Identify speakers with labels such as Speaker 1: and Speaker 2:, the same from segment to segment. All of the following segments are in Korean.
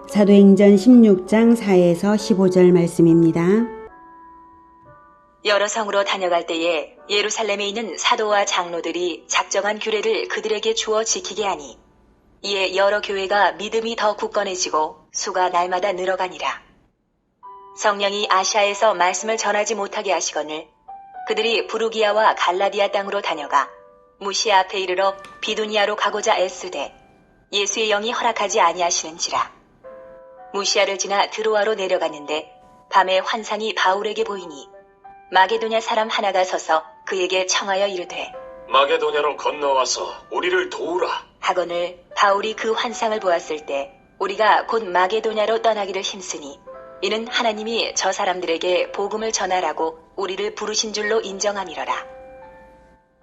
Speaker 1: 사도행전 16장 4에서 15절 말씀입니다.
Speaker 2: 여러 성으로 다녀갈 때에 예루살렘에 있는 사도와 장로들이 작정한 규례를 그들에게 주어 지키게 하니 이에 여러 교회가 믿음이 더 굳건해지고 수가 날마다 늘어가니라. 성령이 아시아에서 말씀을 전하지 못하게 하시거늘 그들이 부르기아와 갈라디아 땅으로 다녀가 무시아 앞에 이르러 비두니아로 가고자 애쓰되 예수의 영이 허락하지 아니하시는지라. 무시아를 지나 드로아로 내려갔는데 밤에 환상이 바울에게 보이니 마게도냐 사람 하나가 서서 그에게 청하여 이르되
Speaker 3: 마게도냐로 건너와서 우리를 도우라
Speaker 2: 하거늘 바울이 그 환상을 보았을 때 우리가 곧 마게도냐로 떠나기를 힘쓰니 이는 하나님이 저 사람들에게 복음을 전하라고 우리를 부르신 줄로 인정함이러라.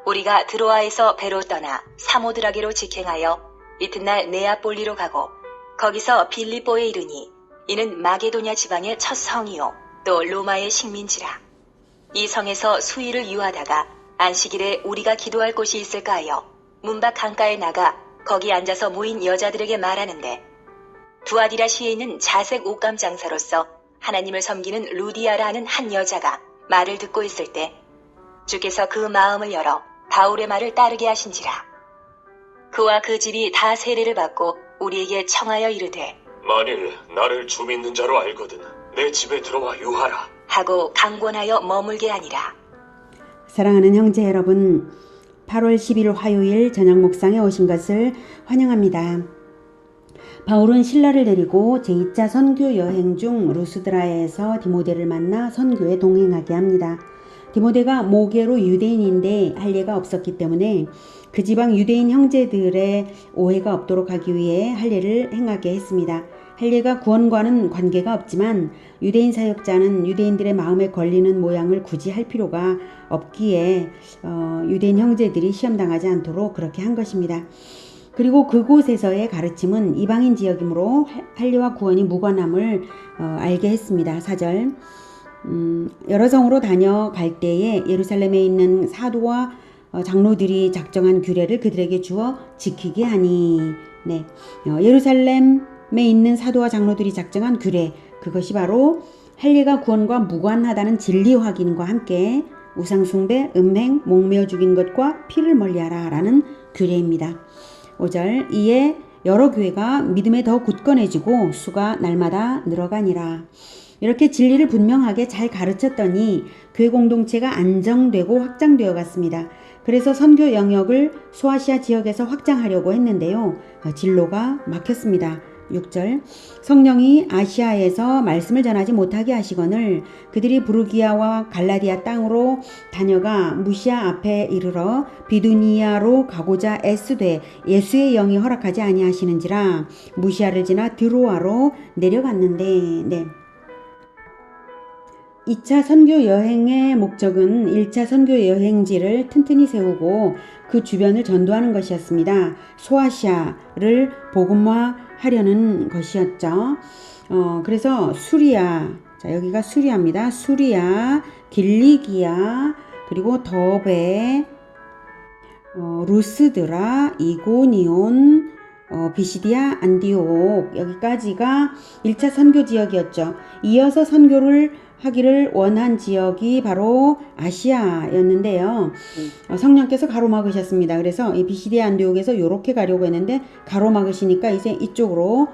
Speaker 2: 우리가 드로아에서 배로 떠나 사모드라게로 직행하여 이튿날 네아폴리로 가고 거기서 빌립보에 이르니 이는 마게도냐 지방의 첫 성이요 또 로마의 식민지라. 이 성에서 수일을 유하다가 안식일에 우리가 기도할 곳이 있을까 하여 문밖 강가에 나가 거기 앉아서 모인 여자들에게 말하는데 두아디라시에 있는 자색 옷감 장사로서 하나님을 섬기는 루디아라 하는 한 여자가 말을 듣고 있을 때 주께서 그 마음을 열어 바울의 말을 따르게 하신지라. 그와 그 집이 다 세례를 받고 우리에게 청하여 이르되
Speaker 3: 만일 나를 주 믿는 자로 알거든 내 집에 들어와 유하라
Speaker 2: 하고 강권하여 머물게 하니라.
Speaker 1: 사랑하는 형제 여러분, 8월 10일 화요일 저녁 묵상에 오신 것을 환영합니다. 바울은 신라를 데리고 제2차 선교 여행 중 루스드라에서 디모데를 만나 선교에 동행하게 합니다. 디모데가 모계로 유대인인데 할례가 없었기 때문에 그 지방 유대인 형제들의 오해가 없도록 하기 위해 할례를 행하게 했습니다. 할례가 구원과는 관계가 없지만 유대인 사역자는 유대인들의 마음에 걸리는 모양을 굳이 할 필요가 없기에 유대인 형제들이 시험당하지 않도록 그렇게 한 것입니다. 그리고 그곳에서의 가르침은 이방인 지역이므로 할례와 구원이 무관함을 알게 했습니다. 4절 여러 성으로 다녀갈 때에 예루살렘에 있는 사도와 장로들이 작정한 규례를 그들에게 주어 지키게 하니 예루살렘에 있는 사도와 장로들이 작정한 규례, 그것이 바로 할례가 구원과 무관하다는 진리 확인과 함께 우상숭배, 음행, 목매어 죽인 것과 피를 멀리하라 라는 규례입니다. 5절 이에 여러 교회가 믿음에 더 굳건해지고 수가 날마다 늘어가니라. 이렇게 진리를 분명하게 잘 가르쳤더니 교회 공동체가 안정되고 확장되어 갔습니다. 그래서 선교 영역을 소아시아 지역에서 확장하려고 했는데요. 진로가 막혔습니다. 6절 성령이 아시아에서 말씀을 전하지 못하게 하시거늘 그들이 부르기아와 갈라디아 땅으로 다녀가 무시아 앞에 이르러 비두니아로 가고자 애쓰되 예수의 영이 허락하지 아니하시는지라. 무시아를 지나 드로아로 내려갔는데 2차 선교 여행의 목적은 1차 선교 여행지를 튼튼히 세우고 그 주변을 전도하는 것이었습니다. 소아시아를 복음화하려는 것이었죠. 그래서 수리아, 여기가 수리아입니다. 수리아, 길리기아, 그리고 더베, 루스드라, 이고니온, 비시디아, 안디옥 여기까지가 1차 선교 지역이었죠. 이어서 선교를 하기를 원한 지역이 바로 아시아였는데요. 성령께서 가로막으셨습니다. 그래서 이 비시디아 안디옥에서 이렇게 가려고 했는데 가로막으시니까 이제 이쪽으로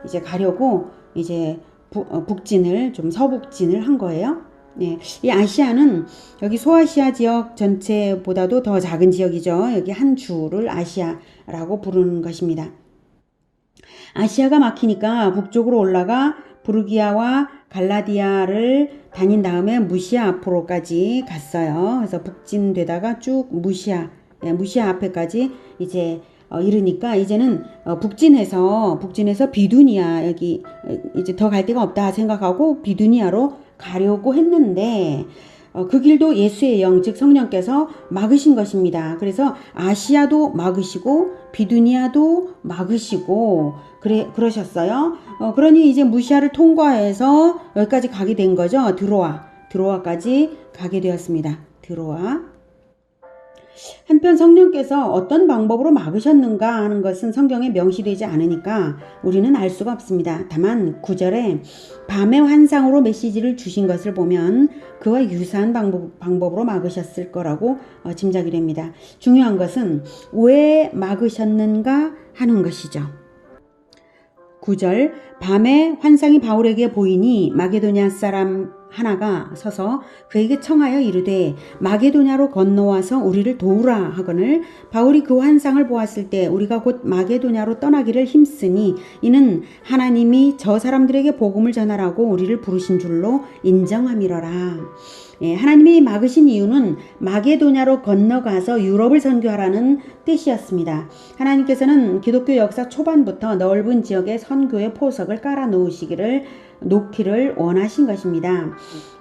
Speaker 1: 이제 가려고 이제 북진을 좀 서북진을 한 거예요. 이 아시아는 여기 소아시아 지역 전체보다도 더 작은 지역이죠. 여기 한 주를 아시아라고 부르는 것입니다. 아시아가 막히니까 북쪽으로 올라가 부르기아와 갈라디아를 다닌 다음에 무시아 앞으로까지 갔어요. 그래서 북진되다가 쭉 무시아 앞에까지 이제 이르니까 이제는 북진해서 비두니아 여기 이제 더 갈 데가 없다 생각하고 비두니아로 가려고 했는데 그 길도 예수의 영, 즉 성령께서 막으신 것입니다. 그래서 아시아도 막으시고 비두니아도 막으시고 그러셨어요. 그러니 이제 무시아를 통과해서 여기까지 가게 된 거죠. 드로아까지 가게 되었습니다. 드로아. 한편 성령께서 어떤 방법으로 막으셨는가 하는 것은 성경에 명시되지 않으니까 우리는 알 수가 없습니다. 다만 9절에 밤의 환상으로 메시지를 주신 것을 보면 그와 유사한 방법으로 막으셨을 거라고 짐작이 됩니다. 중요한 것은 왜 막으셨는가 하는 것이죠. 9절 밤에 환상이 바울에게 보이니 마게도냐 사람 하나가 서서 그에게 청하여 이르되 마게도냐로 건너와서 우리를 도우라 하거늘 바울이 그 환상을 보았을 때 우리가 곧 마게도냐로 떠나기를 힘쓰니 이는 하나님이 저 사람들에게 복음을 전하라고 우리를 부르신 줄로 인정함이러라. 하나님이 막으신 이유는 마게도냐로 건너가서 유럽을 선교하라는 뜻이었습니다. 하나님께서는 기독교 역사 초반부터 넓은 지역에 선교의 포석을 깔아 놓기를 원하신 것입니다.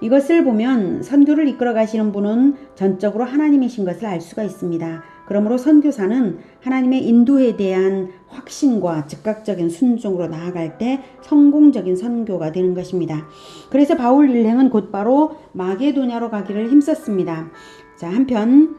Speaker 1: 이것을 보면 선교를 이끌어 가시는 분은 전적으로 하나님이신 것을 알 수가 있습니다. 그러므로 선교사는 하나님의 인도에 대한 확신과 즉각적인 순종으로 나아갈 때 성공적인 선교가 되는 것입니다. 그래서 바울 일행은 곧바로 마게도냐로 가기를 힘썼습니다. 자, 한편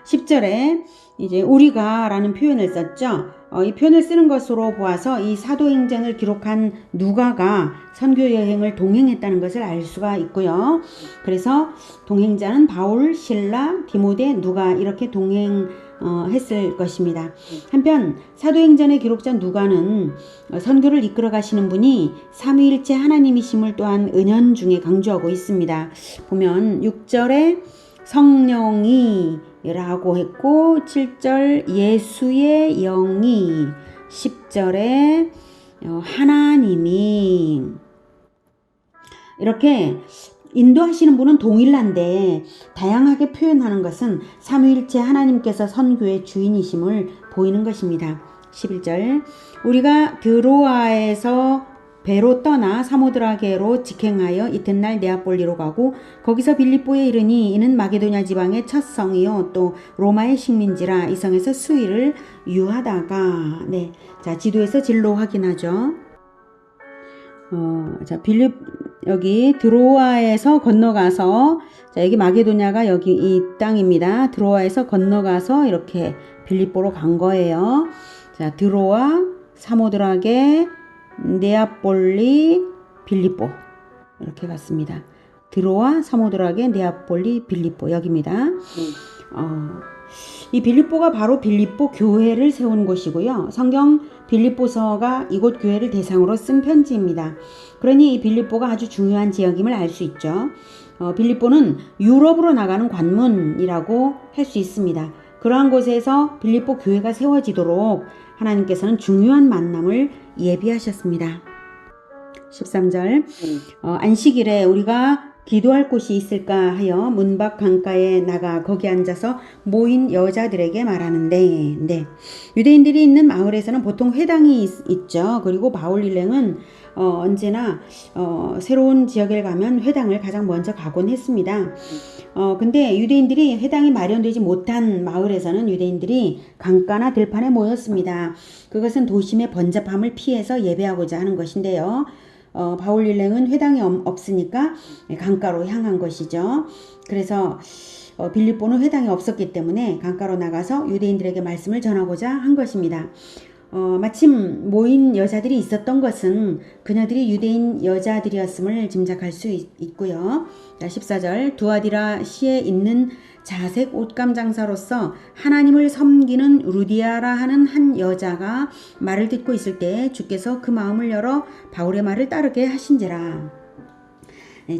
Speaker 1: 10절에 이제 우리가 라는 표현을 썼죠. 이 표현을 쓰는 것으로 보아서 이 사도행전을 기록한 누가가 선교 여행을 동행했다는 것을 알 수가 있고요. 그래서 동행자는 바울, 실라, 디모데, 누가 이렇게 동행했을 것입니다. 한편 사도행전의 기록자 누가는 선교를 이끌어 가시는 분이 삼위일체 하나님이심을 또한 은연중에 강조하고 있습니다. 보면 6절에 성령이 라고 했고 7절 예수의 영이 10절에 하나님이 이렇게 인도하시는 분은 동일한데 다양하게 표현하는 것은 삼위일체 하나님께서 선교의 주인이심을 보이는 것입니다. 11절 우리가 드로아에서 배로 떠나 사모드라게로 직행하여 이튿날 네아폴리로 가고 거기서 빌립보에 이르니 이는 마게도냐 지방의 첫 성이요 또 로마의 식민지라 이 성에서 수일을 유하다가 자 지도에서 진로 확인하죠. 자 여기 드로아에서 건너가서 자 여기 마게도냐가 여기 이 땅입니다. 드로아에서 건너가서 이렇게 빌립보로 간 거예요. 자 드로아 사모드라게 네아폴리, 빌립보 이렇게 갔습니다. 드로아, 사모드라게, 네아폴리, 빌립보 여기입니다. 이 빌립보가 바로 빌립보 교회를 세운 곳이고요. 성경 빌립보서가 이곳 교회를 대상으로 쓴 편지입니다. 그러니 이 빌립보가 아주 중요한 지역임을 알 수 있죠. 빌립보는 유럽으로 나가는 관문이라고 할 수 있습니다. 그러한 곳에서 빌립보 교회가 세워지도록 하나님께서는 중요한 만남을 예비하셨습니다. 13절 안식일에 우리가 기도할 곳이 있을까 하여 문 밖 강가에 나가 거기 앉아서 모인 여자들에게 말하는데 유대인들이 있는 마을에서는 보통 회당이 있죠. 그리고 바울 일행은 언제나 새로운 지역에 가면 회당을 가장 먼저 가곤 했습니다. 근데 유대인들이 회당이 마련되지 못한 마을에서는 유대인들이 강가나 들판에 모였습니다. 그것은 도심의 번잡함을 피해서 예배하고자 하는 것인데요. 바울 일행은 회당이 없으니까 강가로 향한 것이죠. 그래서 빌립보는 회당이 없었기 때문에 강가로 나가서 유대인들에게 말씀을 전하고자 한 것입니다. 마침 모인 여자들이 있었던 것은 그녀들이 유대인 여자들이었음을 짐작할 수 있고요. 14절 두아디라 시에 있는 자색 옷감 장사로서 하나님을 섬기는 루디아라 하는 한 여자가 말을 듣고 있을 때 주께서 그 마음을 열어 바울의 말을 따르게 하신지라.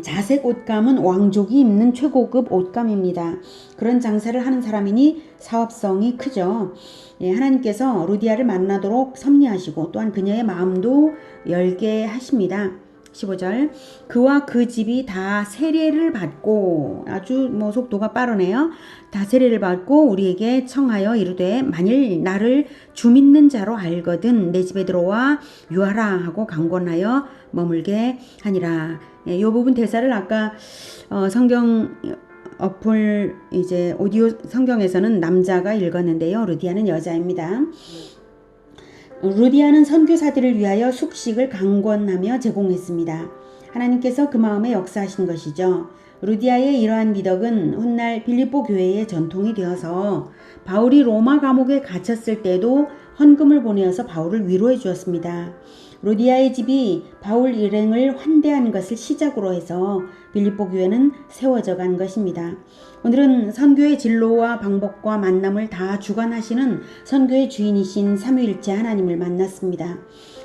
Speaker 1: 자색 옷감은 왕족이 입는 최고급 옷감입니다. 그런 장사를 하는 사람이니 사업성이 크죠. 하나님께서 루디아를 만나도록 섭리하시고 또한 그녀의 마음도 열게 하십니다. 15절 그와 그 집이 다 세례를 받고 아주 속도가 빠르네요. 다 세례를 받고 우리에게 청하여 이르되 만일 나를 주 믿는 자로 알거든 내 집에 들어와 유하라 하고 강권하여 머물게 하니라. 이 부분 대사를 아까 성경 어플 이제 오디오 성경에서는 남자가 읽었는데요. 루디아는 여자입니다. 루디아는 선교사들을 위하여 숙식을 강권하며 제공했습니다. 하나님께서 그 마음에 역사하신 것이죠. 루디아의 이러한 미덕은 훗날 빌립보 교회의 전통이 되어서 바울이 로마 감옥에 갇혔을 때도 헌금을 보내어서 바울을 위로해 주었습니다. 루디아의 집이 바울 일행을 환대한 것을 시작으로 해서 빌립보 교회는 세워져 간 것입니다. 오늘은 선교의 진로와 방법과 만남을 다 주관하시는 선교의 주인이신 삼위일체 하나님을 만났습니다.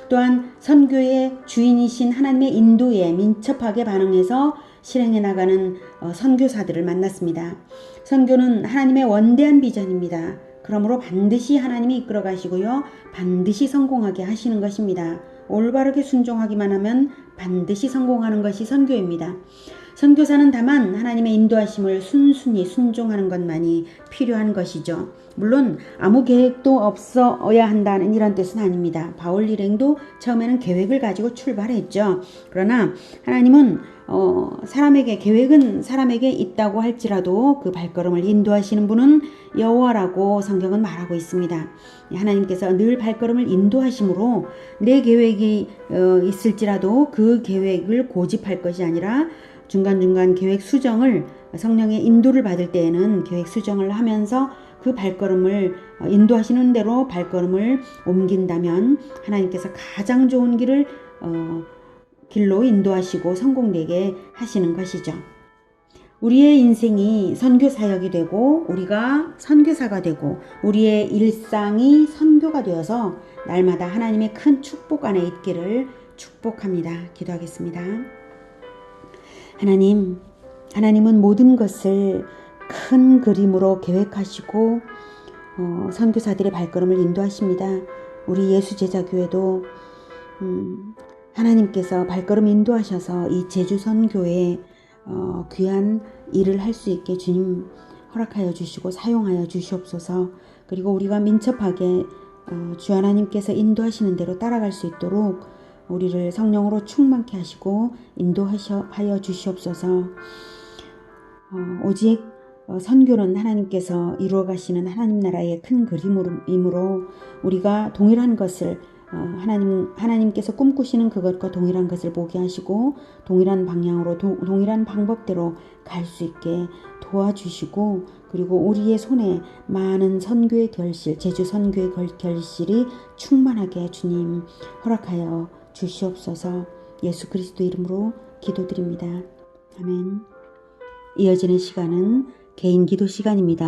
Speaker 1: 또한 선교의 주인이신 하나님의 인도에 민첩하게 반응해서 실행해 나가는 선교사들을 만났습니다. 선교는 하나님의 원대한 비전입니다. 그러므로 반드시 하나님이 이끌어 가시고요. 반드시 성공하게 하시는 것입니다. 올바르게 순종하기만 하면 반드시 성공하는 것이 선교입니다. 선교사는 다만 하나님의 인도하심을 순순히 순종하는 것만이 필요한 것이죠. 물론 아무 계획도 없어야 한다는 이런 뜻은 아닙니다. 바울 일행도 처음에는 계획을 가지고 출발했죠. 그러나 하나님은 사람에게 계획은 사람에게 있다고 할지라도 그 발걸음을 인도하시는 분은 여호와라고 성경은 말하고 있습니다. 하나님께서 늘 발걸음을 인도하심으로 내 계획이 있을지라도 그 계획을 고집할 것이 아니라 중간중간 계획 수정을 성령의 인도를 받을 때에는 계획 수정을 하면서 그 발걸음을 인도하시는 대로 발걸음을 옮긴다면 하나님께서 가장 좋은 길로 인도하시고 성공되게 하시는 것이죠. 우리의 인생이 선교 사역이 되고 우리가 선교사가 되고 우리의 일상이 선교가 되어서 날마다 하나님의 큰 축복 안에 있기를 축복합니다. 기도하겠습니다. 하나님은 모든 것을 큰 그림으로 계획하시고 선교사들의 발걸음을 인도하십니다. 우리 예수제자교회도 하나님께서 발걸음 인도하셔서 이 제주선교에 귀한 일을 할 수 있게 주님 허락하여 주시고 사용하여 주시옵소서. 그리고 우리가 민첩하게 주 하나님께서 인도하시는 대로 따라갈 수 있도록 우리를 성령으로 충만케 하시고 인도하여 주시옵소서. 오직 선교는 하나님께서 이루어 가시는 하나님 나라의 큰 그림이므로 우리가 동일한 것을 하나님께서 꿈꾸시는 그것과 동일한 것을 보게 하시고 동일한 방향으로 동일한 방법대로 갈 수 있게 도와주시고 그리고 우리의 손에 많은 선교의 결실, 제주 선교의 결실이 충만하게 주님 허락하여 주시옵소서. 예수 그리스도 이름으로 기도드립니다. 아멘. 이어지는 시간은 개인 기도 시간입니다.